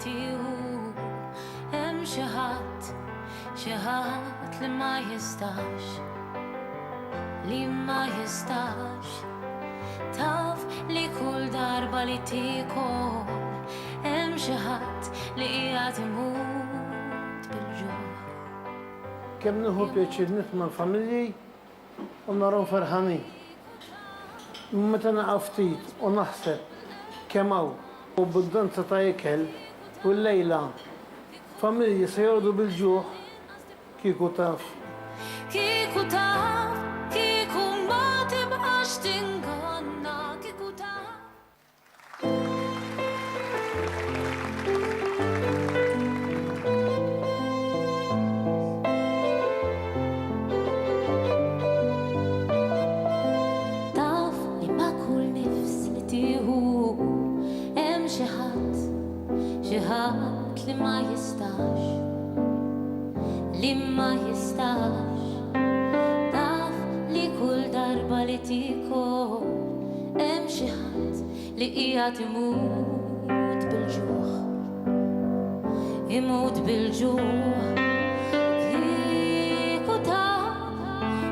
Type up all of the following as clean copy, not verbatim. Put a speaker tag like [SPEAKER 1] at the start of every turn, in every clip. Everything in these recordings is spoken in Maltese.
[SPEAKER 1] tieħu hemm xi ħadd li ma jistax taf li kull darba li tikol hemm xi ħadd li qiegħed imut bil-ġuħ.
[SPEAKER 2] Kemm nieħu pjaċir nisma' familji u narahom ferħanin. Meta naqaf ftit u naħseb kemm hawn u bid-danza ta' ikel u l-lejla familji se jordu bil-ġuħ kieku taf.
[SPEAKER 1] Kieku taf, kieku ma tibqax tinganna, kieku taf. Taf li ma kull nifs li tieħu hemm xi ħadd li ma jistax taf li kull darba li tikol hemm xi ħadd li qiegħed imut bil-ġuħ. Kieku taf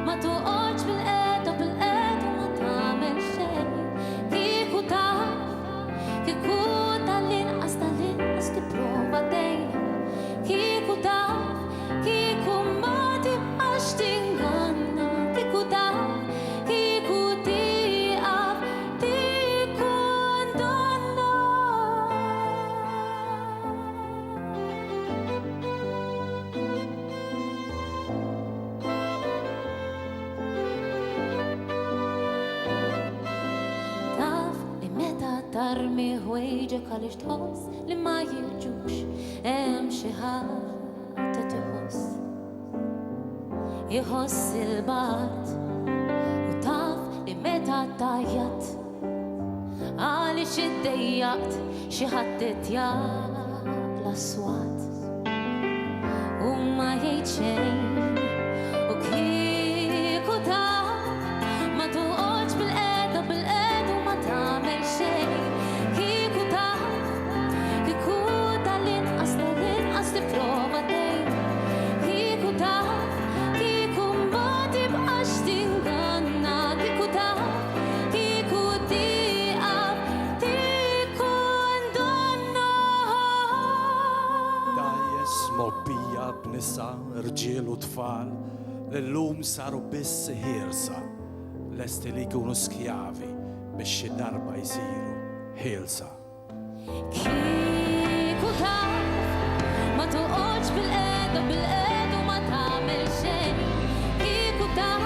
[SPEAKER 1] ma toqgħodx bil-qed u ma tagħmel xejn. Kieku taf kieku tal-inqas tipprova dejjem. Kieku taf kieku ma tibqax tinganna, kieku taf kieku tieqaf tikkundanna. Taf li meta tarmi ħwejġek għaliex tħoss li ma jiġux hemm xi ħadd iħoss il-bart u taf li meta tajjat għaliex iddejjaqt xi ħadd itjaqla swat u ma jgħid xejn. U kieku taf ma toqgħodx bil-qed u ma tagħmel xejn. Kieku taf kieku tal-inqas tipprova dejjem. Kieku taf kieku ma tibqax tinganna, kieku taf kieku tieqaf tikkundanna.
[SPEAKER 3] Dajjes mobbija b'nisa, rġiel u tfal li llum saru biss ħielsa lesti li jkunu skjavi biex xi darba jsiru ħielsa.
[SPEAKER 1] Kieku taf ma toqgħodx bil-qed u ma tagħmel xejn. Kieku taf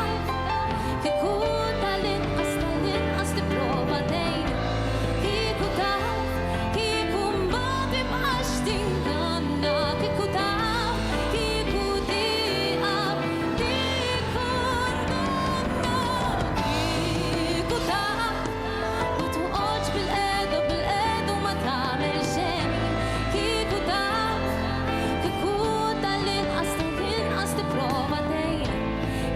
[SPEAKER 1] kieku tal-inqas tipprova dejjem. Kieku taf kieku ma tibqax tinganna, kieku taf kieku tieqaf tikkundanna. Kieku taf ma toqgħodx bil-qed u ma tagħmel xejn. Kieku taf kieku tal-inqas tipprova dejjem.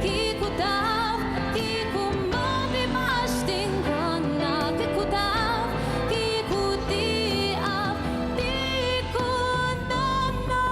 [SPEAKER 1] Kieku taf kieku ma tibqax tinganna, kieku taf kieku tieqaf tikkundanna.